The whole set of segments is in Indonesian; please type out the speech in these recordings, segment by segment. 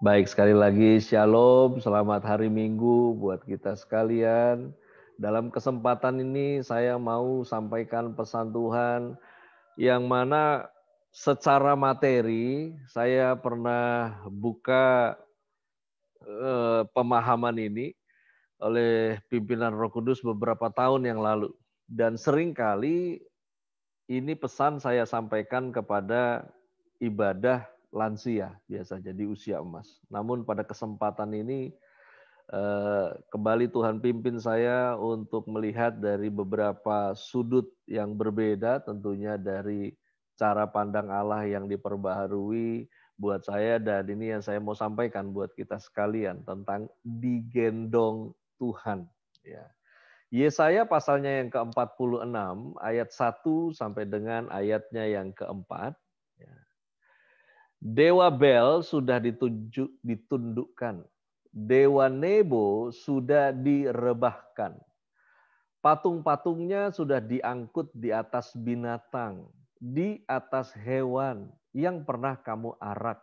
Baik, sekali lagi shalom, selamat hari Minggu buat kita sekalian. Dalam kesempatan ini saya mau sampaikan pesan Tuhan yang mana secara materi saya pernah buka pemahaman ini oleh pimpinan Roh Kudus beberapa tahun yang lalu. Dan seringkali ini pesan saya sampaikan kepada ibadah lansia biasa jadi usia emas. Namun pada kesempatan ini kembali Tuhan pimpin saya untuk melihat dari beberapa sudut yang berbeda, tentunya dari cara pandang Allah yang diperbaharui buat saya, dan ini yang saya mau sampaikan buat kita sekalian tentang digendong Tuhan. Ya. Yesaya pasalnya yang ke-46 ayat 1 sampai dengan ayatnya yang keempat. Ya. Dewa Bel sudah ditundukkan. Dewa Nebo sudah direbahkan. Patung-patungnya sudah diangkut di atas binatang, di atas hewan yang pernah kamu arak.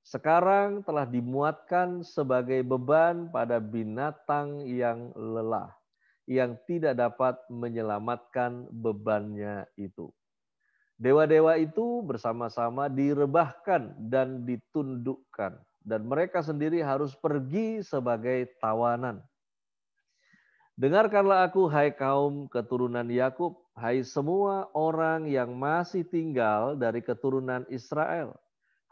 Sekarang telah dimuatkan sebagai beban pada binatang yang lelah, yang tidak dapat menyelamatkan bebannya itu. Dewa-dewa itu bersama-sama direbahkan dan ditundukkan, dan mereka sendiri harus pergi sebagai tawanan. Dengarkanlah aku, hai kaum keturunan Yakub, hai semua orang yang masih tinggal dari keturunan Israel.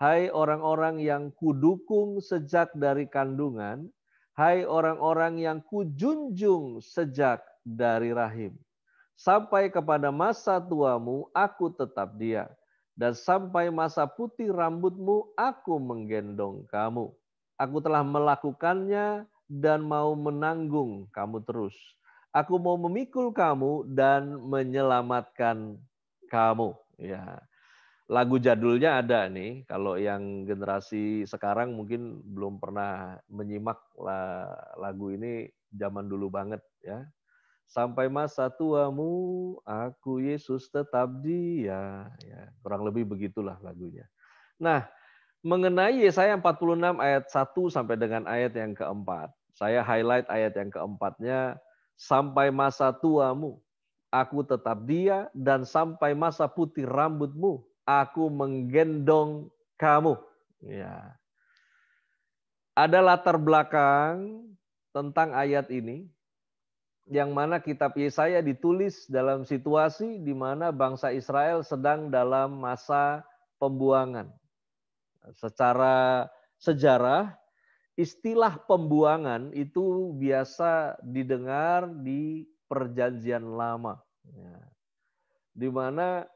Hai orang-orang yang kudukung sejak dari kandungan, hai orang-orang yang kujunjung sejak dari rahim. Sampai kepada masa tuamu, aku tetap dia. Dan sampai masa putih rambutmu, aku menggendong kamu. Aku telah melakukannya dan mau menanggung kamu terus. Aku mau memikul kamu dan menyelamatkan kamu. Ya, lagu jadulnya ada nih. Kalau yang generasi sekarang mungkin belum pernah menyimak lagu ini, zaman dulu banget ya. Sampai masa tuamu, aku Yesus tetap dia. Ya, kurang lebih begitulah lagunya. Nah, mengenai Yesaya 46 ayat 1 sampai dengan ayat yang keempat. Saya highlight ayat yang keempatnya, sampai masa tuamu, aku tetap dia, dan sampai masa putih rambutmu, aku menggendong kamu. Ya. Ada latar belakang tentang ayat ini, yang mana kitab Yesaya ditulis dalam situasi di mana bangsa Israel sedang dalam masa pembuangan. Secara sejarah, istilah pembuangan itu biasa didengar di Perjanjian Lama. Di mana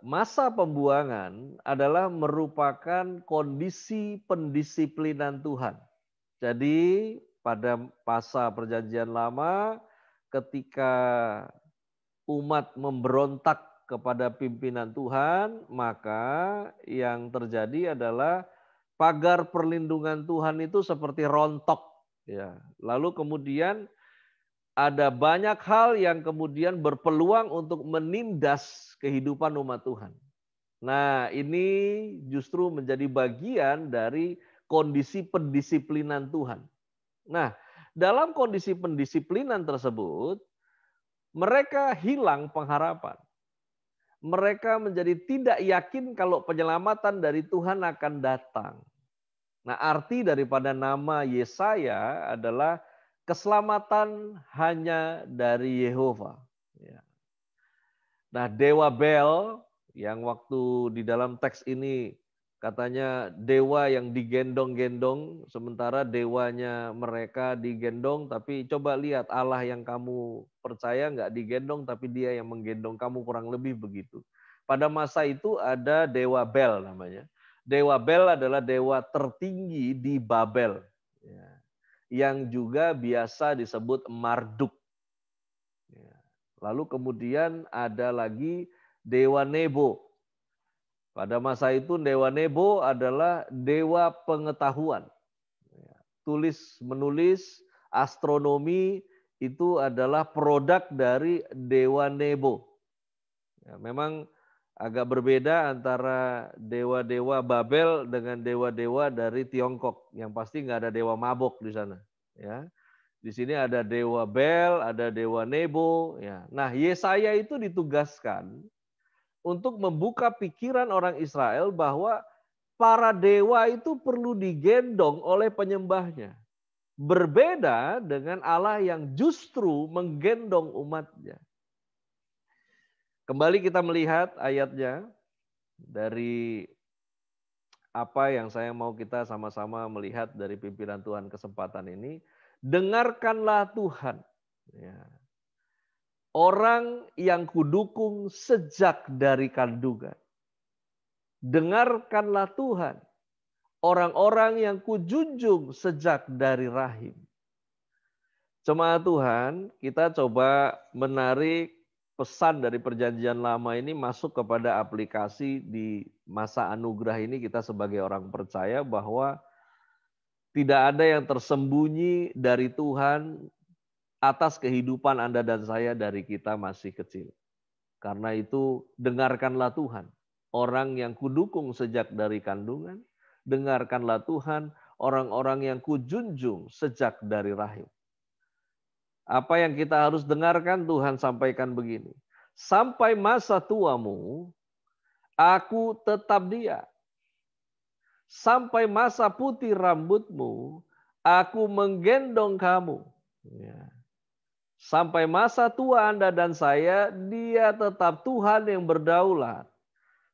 masa pembuangan adalah merupakan kondisi pendisiplinan Tuhan. Jadi pada masa Perjanjian Lama, ketika umat memberontak kepada pimpinan Tuhan, maka yang terjadi adalah pagar perlindungan Tuhan itu seperti rontok. Ya. Lalu kemudian ada banyak hal yang kemudian berpeluang untuk menindas kehidupan umat Tuhan. Nah, ini justru menjadi bagian dari kondisi pendisiplinan Tuhan. Nah, dalam kondisi pendisiplinan tersebut, mereka hilang pengharapan. Mereka menjadi tidak yakin kalau penyelamatan dari Tuhan akan datang. Nah, arti daripada nama Yesaya adalah keselamatan hanya dari Yehova. Nah, Dewa Bel yang waktu di dalam teks ini katanya dewa yang digendong-gendong, sementara dewanya mereka digendong, tapi coba lihat Allah yang kamu percaya nggak digendong, tapi dia yang menggendong kamu, kurang lebih begitu. Pada masa itu ada Dewa Bel namanya. Dewa Bel adalah dewa tertinggi di Babel, yang juga biasa disebut Marduk. Lalu kemudian ada lagi Dewa Nebo. Pada masa itu Dewa Nebo adalah dewa pengetahuan. Tulis menulis, astronomi itu adalah produk dari Dewa Nebo. Ya, memang Agak berbeda antara dewa-dewa Babel dengan dewa-dewa dari Tiongkok. Yang pasti nggak ada dewa mabok di sana. Ya, di sini ada dewa Bel, ada dewa Nebo. Ya. Nah, Yesaya itu ditugaskan untuk membuka pikiran orang Israel bahwa para dewa itu perlu digendong oleh penyembahnya. Berbeda dengan Allah yang justru menggendong umatnya. Kembali kita melihat ayatnya dari apa yang saya mau kita sama-sama melihat dari pimpinan Tuhan kesempatan ini. Dengarkanlah Tuhan. Ya. Orang yang kudukung sejak dari kandungan. Dengarkanlah Tuhan. Orang-orang yang kujunjung sejak dari rahim. Jemaat Tuhan, kita coba menarik pesan dari perjanjian lama ini masuk kepada aplikasi di masa anugerah ini. Kita sebagai orang percaya bahwa tidak ada yang tersembunyi dari Tuhan atas kehidupan Anda dan saya dari kita masih kecil. Karena itu dengarkanlah Tuhan. Orang yang kudukung sejak dari kandungan, dengarkanlah Tuhan. Orang-orang yang kujunjung sejak dari rahim. Apa yang kita harus dengarkan, Tuhan sampaikan begini. Sampai masa tuamu, aku tetap dia. Sampai masa putih rambutmu, aku menggendong kamu. Ya. Sampai masa tua Anda dan saya, dia tetap Tuhan yang berdaulat.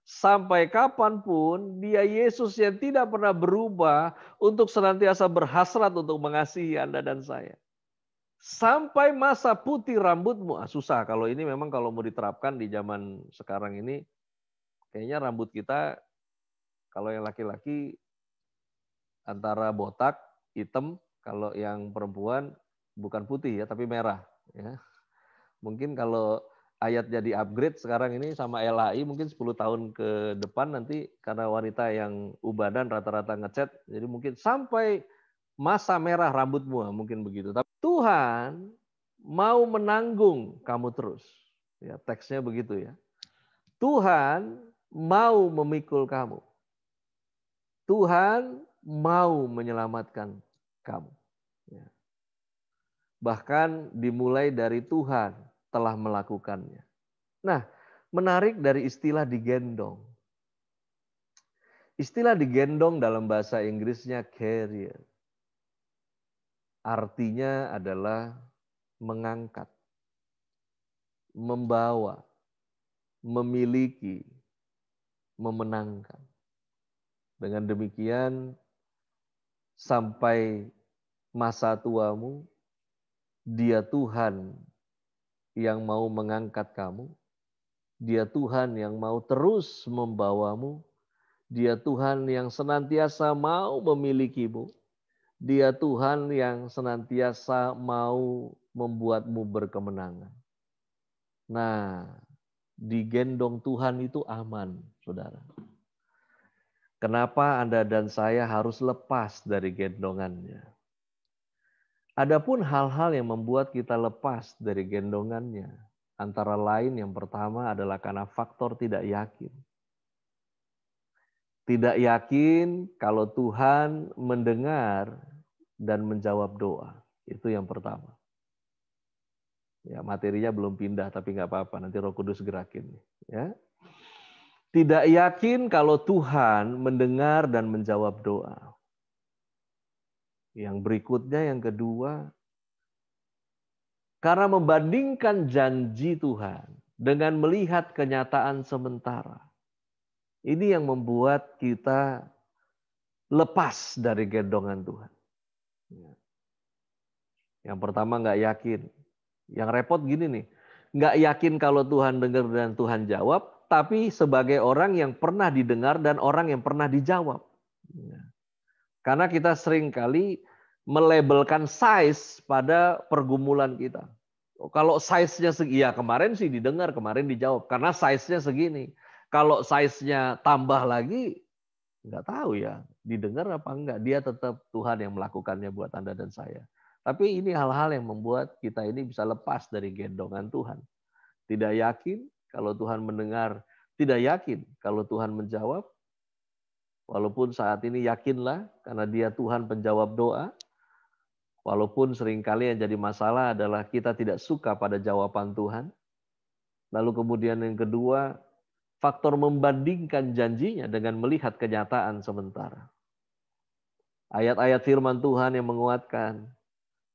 Sampai kapanpun, dia Yesus yang tidak pernah berubah untuk senantiasa berhasrat untuk mengasihi Anda dan saya. Sampai masa putih rambutmu. Susah kalau ini memang kalau mau diterapkan di zaman sekarang ini, kayaknya rambut kita kalau yang laki-laki antara botak, hitam, kalau yang perempuan bukan putih ya, tapi merah. Ya. Mungkin kalau ayat jadi upgrade sekarang ini sama LAI mungkin 10 tahun ke depan nanti karena wanita yang ubadan rata-rata ngecat, jadi mungkin sampai masa merah rambutmu, mungkin begitu. Tapi Tuhan mau menanggung kamu terus. Ya, teksnya begitu ya. Tuhan mau memikul kamu. Tuhan mau menyelamatkan kamu. Ya. Bahkan dimulai dari Tuhan telah melakukannya. Nah, menarik dari istilah digendong. Istilah digendong dalam bahasa Inggrisnya carrier. Artinya adalah mengangkat, membawa, memiliki, memenangkan. Dengan demikian, sampai masa tuamu, dia Tuhan yang mau mengangkat kamu. Dia Tuhan yang mau terus membawamu. Dia Tuhan yang senantiasa mau memilikimu. Dia Tuhan yang senantiasa mau membuatmu berkemenangan. Nah, digendong Tuhan itu aman, saudara. Kenapa Anda dan saya harus lepas dari gendongannya? Adapun hal-hal yang membuat kita lepas dari gendongannya, antara lain yang pertama adalah karena faktor tidak yakin. Tidak yakin kalau Tuhan mendengar dan menjawab doa. Itu yang pertama. Ya, materinya belum pindah tapi nggak apa-apa, nanti Roh Kudus gerakin. Ya. Tidak yakin kalau Tuhan mendengar dan menjawab doa. Yang berikutnya, yang kedua, karena membandingkan janji Tuhan dengan melihat kenyataan sementara. Ini yang membuat kita lepas dari gendongan Tuhan. Yang pertama nggak yakin. Yang repot gini nih, nggak yakin kalau Tuhan dengar dan Tuhan jawab, tapi sebagai orang yang pernah didengar dan orang yang pernah dijawab. Karena kita sering kali melabelkan size pada pergumulan kita. Kalau size-nya segini, ya kemarin sih didengar, kemarin dijawab. Karena size-nya segini. Kalau size-nya tambah lagi, nggak tahu ya, didengar apa enggak. Dia tetap Tuhan yang melakukannya buat Anda dan saya. Tapi ini hal-hal yang membuat kita ini bisa lepas dari gendongan Tuhan. Tidak yakin kalau Tuhan mendengar tidak yakin kalau Tuhan menjawab, walaupun saat ini yakinlah karena Dia Tuhan penjawab doa. Walaupun seringkali yang jadi masalah adalah kita tidak suka pada jawaban Tuhan. Lalu kemudian yang kedua, faktor membandingkan janjinya dengan melihat kenyataan sementara. Ayat-ayat firman Tuhan yang menguatkan.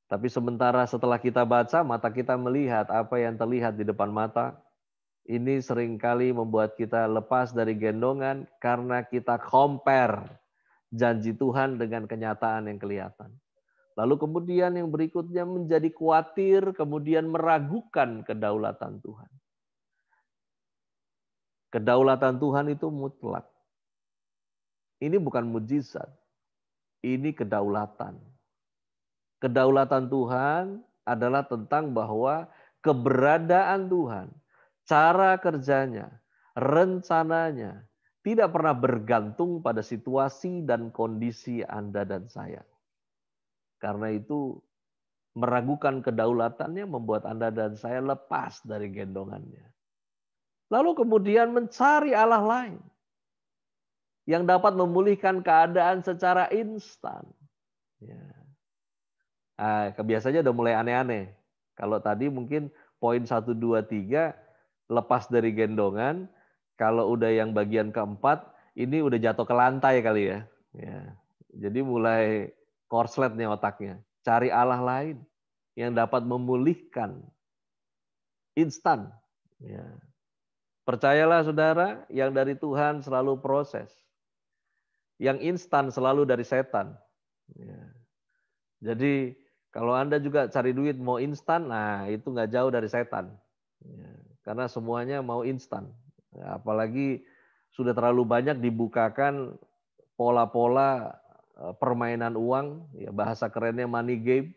Tapi sementara setelah kita baca, mata kita melihat apa yang terlihat di depan mata. Ini seringkali membuat kita lepas dari gendongan karena kita compare janji Tuhan dengan kenyataan yang kelihatan. Lalu kemudian yang berikutnya menjadi khawatir, kemudian meragukan kedaulatan Tuhan. Kedaulatan Tuhan itu mutlak. Ini bukan mujizat, ini kedaulatan. Kedaulatan Tuhan adalah tentang bahwa keberadaan Tuhan, cara kerjanya, rencananya, tidak pernah bergantung pada situasi dan kondisi Anda dan saya. Karena itu meragukan kedaulatannya membuat Anda dan saya lepas dari gendongannya. Lalu kemudian mencari Allah lain yang dapat memulihkan keadaan secara instan. Ya. Nah, kebiasaannya udah mulai aneh-aneh. Kalau tadi mungkin poin 1, 2, 3 lepas dari gendongan. Kalau udah yang bagian keempat, ini udah jatuh ke lantai kali ya. Ya. Jadi mulai korslet nih otaknya. Cari Allah lain yang dapat memulihkan instan. Ya. Percayalah saudara, yang dari Tuhan selalu proses. Yang instan selalu dari setan. Ya. Jadi kalau Anda juga cari duit mau instan, nah itu nggak jauh dari setan. Ya. Karena semuanya mau instan. Ya, apalagi sudah terlalu banyak dibukakan pola-pola permainan uang, ya bahasa kerennya money game.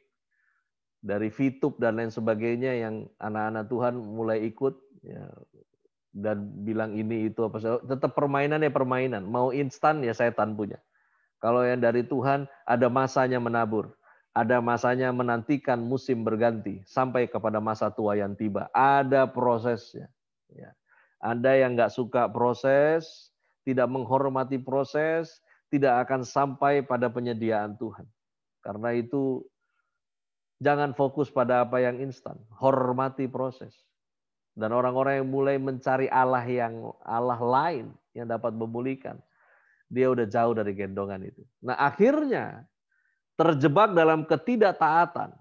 Dari VTube dan lain sebagainya yang anak-anak Tuhan mulai ikut ya, dan bilang ini itu apa saja, tetap permainan ya permainan, mau instan ya setan punya. Kalau yang dari Tuhan ada masanya menabur, ada masanya menantikan musim berganti sampai kepada masa tua yang tiba, ada prosesnya. Ya. Anda yang nggak suka proses, tidak menghormati proses, tidak akan sampai pada penyediaan Tuhan. Karena itu jangan fokus pada apa yang instan, hormati proses. Dan orang-orang yang mulai mencari Allah lain yang dapat memulihkan, dia udah jauh dari gendongan itu. Nah, akhirnya terjebak dalam ketidaktaatan.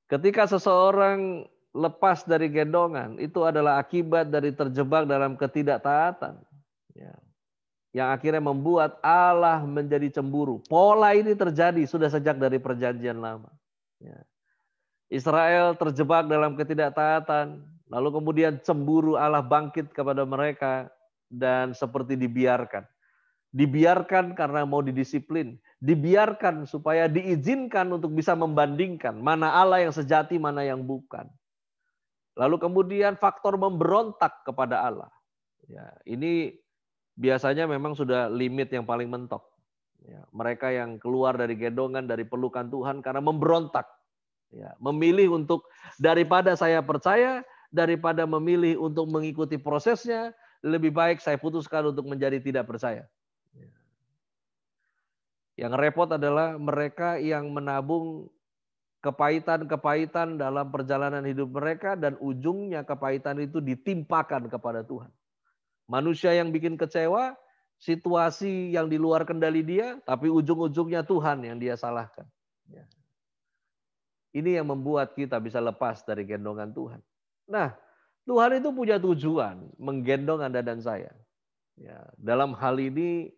Ketika seseorang lepas dari gendongan, itu adalah akibat dari terjebak dalam ketidaktaatan. Ya. Yang akhirnya membuat Allah menjadi cemburu. Pola ini terjadi sudah sejak dari perjanjian lama. Ya. Israel terjebak dalam ketidaktaatan, lalu kemudian cemburu Allah bangkit kepada mereka dan seperti dibiarkan. Dibiarkan karena mau didisiplin, dibiarkan supaya diizinkan untuk bisa membandingkan mana Allah yang sejati, mana yang bukan. Lalu kemudian faktor memberontak kepada Allah. Ya, ini biasanya memang sudah limit yang paling mentok. Ya, mereka yang keluar dari gendongan, dari pelukan Tuhan karena memberontak. Ya, memilih untuk daripada saya percaya, daripada memilih untuk mengikuti prosesnya, lebih baik saya putuskan untuk menjadi tidak percaya. Ya. Yang repot adalah mereka yang menabung kepahitan-kepahitan dalam perjalanan hidup mereka dan ujungnya kepahitan itu ditimpakan kepada Tuhan. Manusia yang bikin kecewa, situasi yang di luar kendali dia, tapi ujung-ujungnya Tuhan yang dia salahkan. Ya. Ini yang membuat kita bisa lepas dari gendongan Tuhan. Nah, Tuhan itu punya tujuan menggendong Anda dan saya. Ya, dalam hal ini,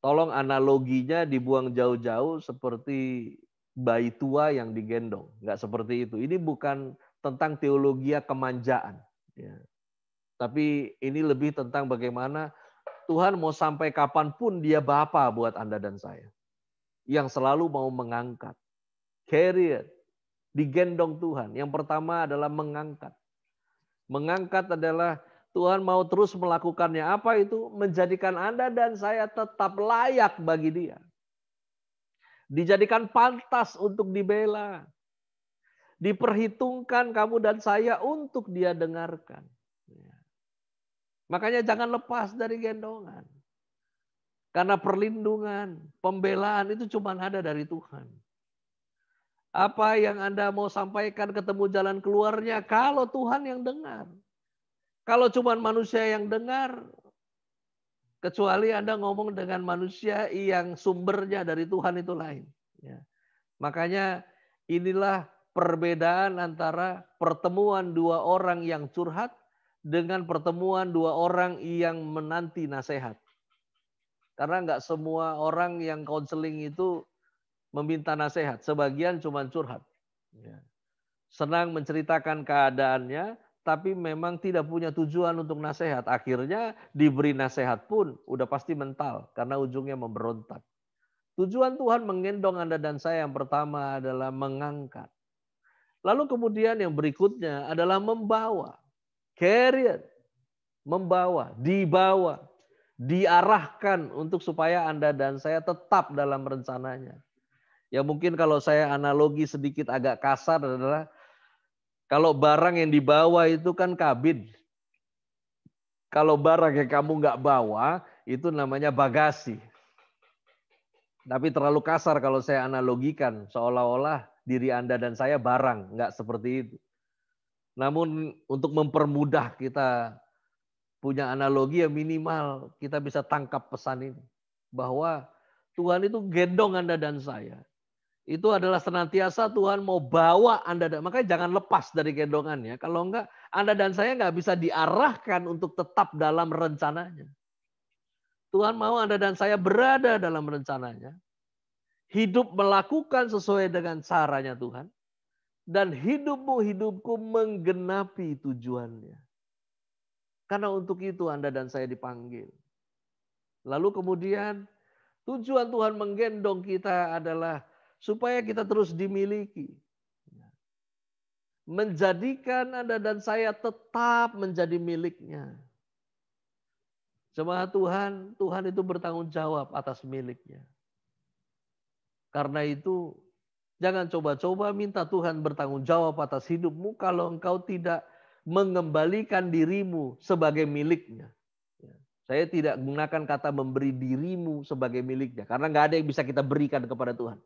tolong analoginya dibuang jauh-jauh seperti bayi tua yang digendong. Nggak seperti itu. Ini bukan tentang teologi kemanjaan. Ya. Tapi ini lebih tentang bagaimana Tuhan mau sampai kapanpun dia Bapa buat Anda dan saya. Yang selalu mau mengangkat. Carrier, digendong Tuhan. Yang pertama adalah mengangkat. Mengangkat adalah Tuhan mau terus melakukannya. Apa itu? Menjadikan Anda dan saya tetap layak bagi Dia. Dijadikan pantas untuk dibela. Diperhitungkan kamu dan saya untuk Dia dengarkan. Makanya jangan lepas dari gendongan. Karena perlindungan, pembelaan itu cuma ada dari Tuhan. Apa yang Anda mau sampaikan ketemu jalan keluarnya kalau Tuhan yang dengar. Kalau cuma manusia yang dengar, kecuali Anda ngomong dengan manusia yang sumbernya dari Tuhan itu lain. Ya. Makanya inilah perbedaan antara pertemuan dua orang yang curhat dengan pertemuan dua orang yang menanti nasihat. Karena nggak semua orang yang konseling itu meminta nasihat. Sebagian cuma curhat. Ya. Senang menceritakan keadaannya, tapi memang tidak punya tujuan untuk nasihat. Akhirnya diberi nasihat pun udah pasti mental karena ujungnya memberontak. Tujuan Tuhan menggendong Anda dan saya yang pertama adalah mengangkat. Lalu kemudian yang berikutnya adalah membawa. Carrier. Membawa, dibawa, diarahkan untuk supaya Anda dan saya tetap dalam rencananya. Ya mungkin kalau saya analogi sedikit agak kasar adalah kalau barang yang dibawa itu kan kabin. Kalau barang yang kamu nggak bawa itu namanya bagasi. Tapi terlalu kasar kalau saya analogikan seolah-olah diri Anda dan saya barang, nggak seperti itu. Namun untuk mempermudah kita punya analogi yang minimal kita bisa tangkap pesan ini. Bahwa Tuhan itu gendong Anda dan saya. Itu adalah senantiasa Tuhan mau bawa Anda. Makanya jangan lepas dari gendongannya. Kalau enggak, Anda dan saya enggak bisa diarahkan untuk tetap dalam rencananya. Tuhan mau Anda dan saya berada dalam rencananya. Hidup melakukan sesuai dengan caranya Tuhan. Dan hidupku menggenapi tujuannya. Karena untuk itu Anda dan saya dipanggil. Lalu kemudian tujuan Tuhan menggendong kita adalah supaya kita terus dimiliki. Menjadikan Anda dan saya tetap menjadi miliknya. Jemaat Tuhan, Tuhan itu bertanggung jawab atas miliknya. Karena itu jangan coba-coba minta Tuhan bertanggung jawab atas hidupmu kalau engkau tidak mengembalikan dirimu sebagai miliknya. Saya tidak menggunakan kata memberi dirimu sebagai miliknya. Karena nggak ada yang bisa kita berikan kepada Tuhan.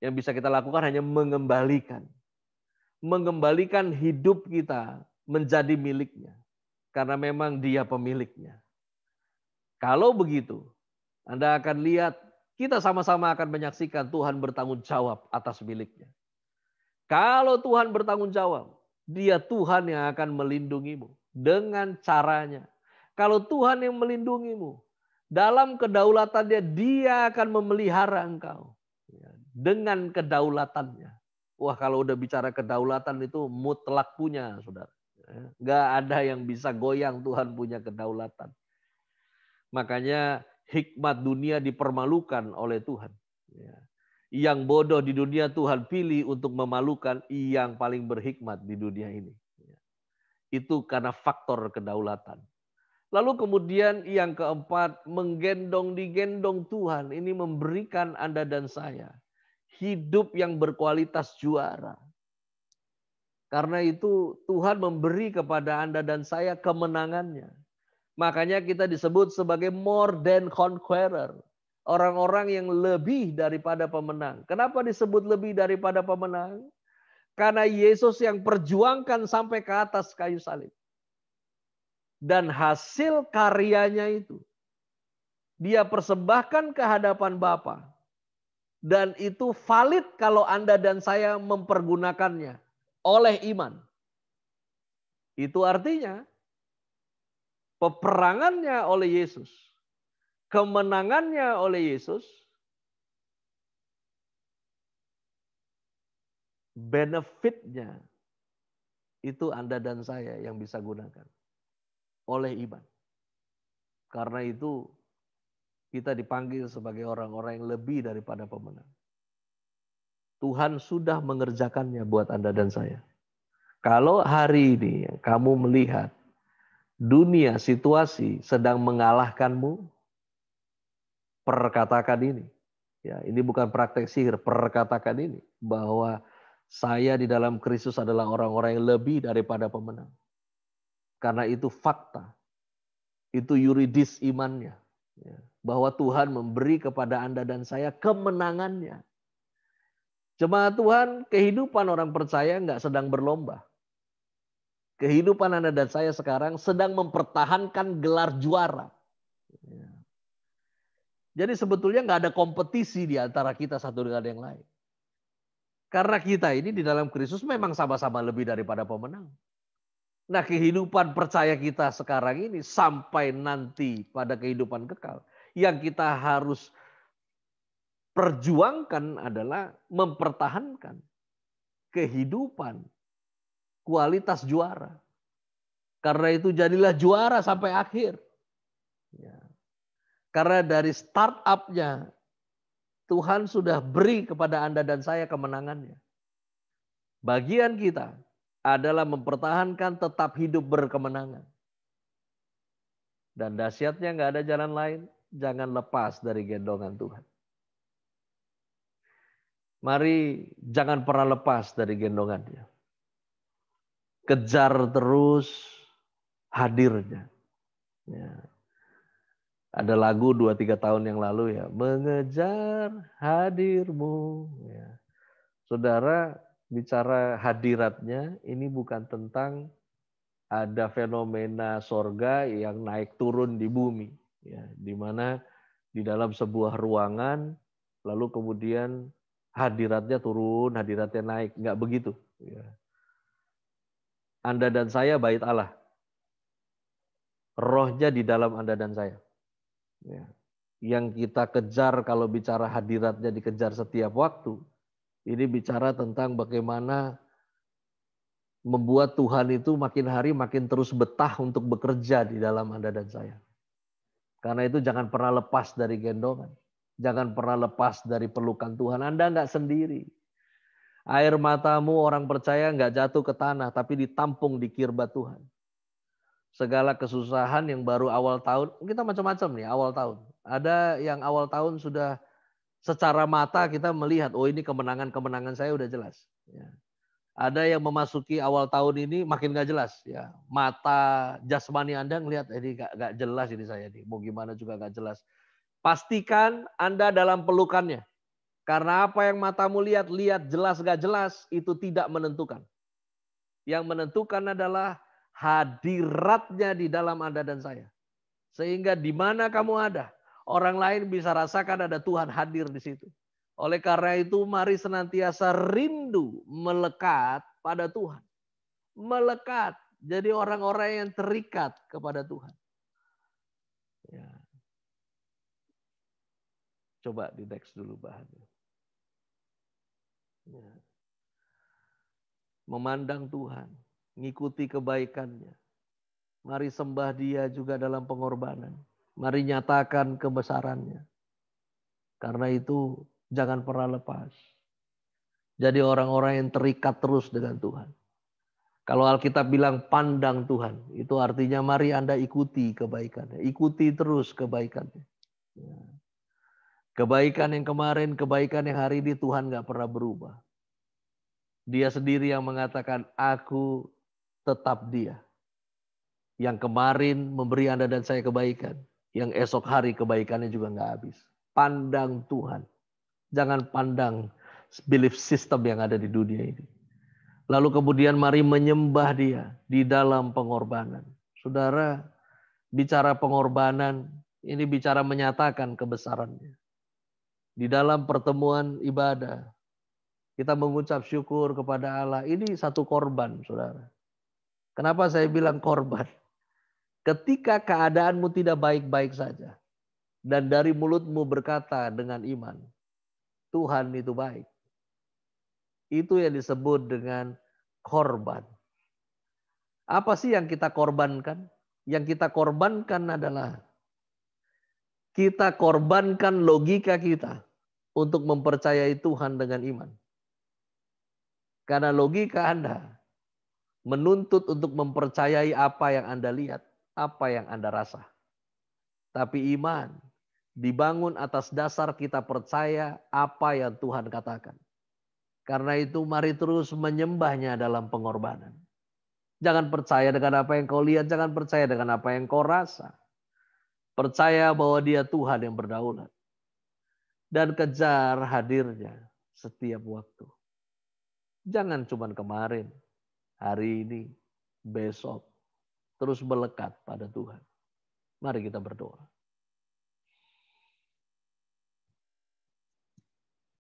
Yang bisa kita lakukan hanya mengembalikan. Mengembalikan hidup kita menjadi miliknya. Karena memang dia pemiliknya. Kalau begitu, Anda akan lihat kita sama-sama akan menyaksikan Tuhan bertanggung jawab atas miliknya. Kalau Tuhan bertanggung jawab, dia Tuhan yang akan melindungimu dengan caranya. Kalau Tuhan yang melindungimu, dalam kedaulatannya dia akan memelihara engkau. Dengan kedaulatannya. Wah kalau udah bicara kedaulatan itu mutlak punya saudara. Gak ada yang bisa goyang Tuhan punya kedaulatan. Makanya hikmat dunia dipermalukan oleh Tuhan. Yang bodoh di dunia Tuhan pilih untuk memalukan yang paling berhikmat di dunia ini. Itu karena faktor kedaulatan. Lalu kemudian yang keempat, digendong Tuhan. Ini memberikan Anda dan saya hidup yang berkualitas juara. Karena itu Tuhan memberi kepada Anda dan saya kemenangannya. Makanya kita disebut sebagai more than conqueror. Orang-orang yang lebih daripada pemenang. Kenapa disebut lebih daripada pemenang? Karena Yesus yang perjuangkan sampai ke atas kayu salib. Dan hasil karyanya itu dia persembahkan ke hadapan Bapa. Dan itu valid kalau Anda dan saya mempergunakannya oleh iman. Itu artinya peperangannya oleh Yesus, kemenangannya oleh Yesus, benefitnya itu Anda dan saya yang bisa gunakan oleh iman. Karena itu kita dipanggil sebagai orang-orang yang lebih daripada pemenang. Tuhan sudah mengerjakannya buat Anda dan saya. Kalau hari ini kamu melihat dunia situasi sedang mengalahkanmu, perkatakan ini. Ya, ini bukan praktek sihir, perkatakan ini bahwa saya di dalam Kristus adalah orang-orang yang lebih daripada pemenang. Karena itu fakta. Itu yuridis imannya. Ya, bahwa Tuhan memberi kepada Anda dan saya kemenangannya. Jemaat Tuhan, kehidupan orang percaya nggak sedang berlomba. Kehidupan Anda dan saya sekarang sedang mempertahankan gelar juara. Ya. Jadi sebetulnya nggak ada kompetisi di antara kita satu dengan yang lain. Karena kita ini di dalam Kristus memang sama-sama lebih daripada pemenang. Nah, kehidupan percaya kita sekarang ini sampai nanti pada kehidupan kekal. Yang kita harus perjuangkan adalah mempertahankan kehidupan kualitas juara. Karena itu jadilah juara sampai akhir. Ya. Karena dari startup-nya Tuhan sudah beri kepada Anda dan saya kemenangannya. Bagian kita adalah mempertahankan tetap hidup berkemenangan. Dan dahsyatnya nggak ada jalan lain, jangan lepas dari gendongan Tuhan. Mari jangan pernah lepas dari gendongannya. Kejar terus hadirnya. Ya. Ada lagu 2-3 tahun yang lalu ya, mengejar hadirmu. Ya. Saudara, bicara hadiratnya ini bukan tentang ada fenomena sorga yang naik turun di bumi, ya, di mana di dalam sebuah ruangan lalu kemudian hadiratnya turun, hadiratnya naik, nggak begitu. Ya. Anda dan saya bait Allah, rohnya di dalam Anda dan saya. Ya. Yang kita kejar kalau bicara hadiratnya dikejar setiap waktu, ini bicara tentang bagaimana membuat Tuhan itu makin hari makin terus betah untuk bekerja di dalam Anda dan saya. Karena itu jangan pernah lepas dari gendongan. Jangan pernah lepas dari pelukan Tuhan. Anda nggak sendiri. Air matamu orang percaya nggak jatuh ke tanah, tapi ditampung di kirbat Tuhan. Segala kesusahan yang baru awal tahun, kita macam-macam nih awal tahun. Ada yang awal tahun sudah secara mata kita melihat, oh ini kemenangan-kemenangan saya udah jelas. Ya. Ada yang memasuki awal tahun ini makin gak jelas. Ya. Mata jasmani Anda ngelihat, ini gak jelas ini saya. Mau gimana juga gak jelas. Pastikan Anda dalam pelukannya. Karena apa yang matamu lihat jelas gak jelas, itu tidak menentukan. Yang menentukan adalah hadiratnya di dalam Anda dan saya. Sehingga di mana kamu ada, orang lain bisa rasakan ada Tuhan hadir di situ. Oleh karena itu mari senantiasa rindu melekat pada Tuhan. Melekat. Jadi orang-orang yang terikat kepada Tuhan. Ya. Coba di next dulu bahannya. Ya. Memandang Tuhan. Ngikuti kebaikannya. Mari sembah Dia juga dalam pengorbanan. Mari nyatakan kebesarannya. Karena itu jangan pernah lepas. Jadi orang-orang yang terikat terus dengan Tuhan. Kalau Alkitab bilang pandang Tuhan, itu artinya mari Anda ikuti kebaikannya. Ikuti terus kebaikannya. Kebaikan yang kemarin, kebaikan yang hari ini Tuhan gak pernah berubah. Dia sendiri yang mengatakan, aku tetap Dia. Yang kemarin memberi Anda dan saya kebaikan. Yang esok hari kebaikannya juga gak habis. Pandang Tuhan. Jangan pandang belief system yang ada di dunia ini. Lalu kemudian mari menyembah Dia di dalam pengorbanan. Saudara, bicara pengorbanan, ini bicara menyatakan kebesarannya. Di dalam pertemuan ibadah, kita mengucap syukur kepada Allah. Ini satu korban, saudara. Kenapa saya bilang korban? Ketika keadaanmu tidak baik-baik saja, dan dari mulutmu berkata dengan iman, Tuhan itu baik. Itu yang disebut dengan korban. Apa sih yang kita korbankan? Yang kita korbankan adalah kita korbankan logika kita untuk mempercayai Tuhan dengan iman. Karena logika Anda menuntut untuk mempercayai apa yang Anda lihat, apa yang Anda rasa. Tapi iman dibangun atas dasar kita percaya apa yang Tuhan katakan. Karena itu mari terus menyembahnya dalam pengorbanan. Jangan percaya dengan apa yang kau lihat, jangan percaya dengan apa yang kau rasa. Percaya bahwa Dia Tuhan yang berdaulat. Dan kejar hadirnya setiap waktu. Jangan cuma kemarin, hari ini, besok. Terus melekat pada Tuhan. Mari kita berdoa.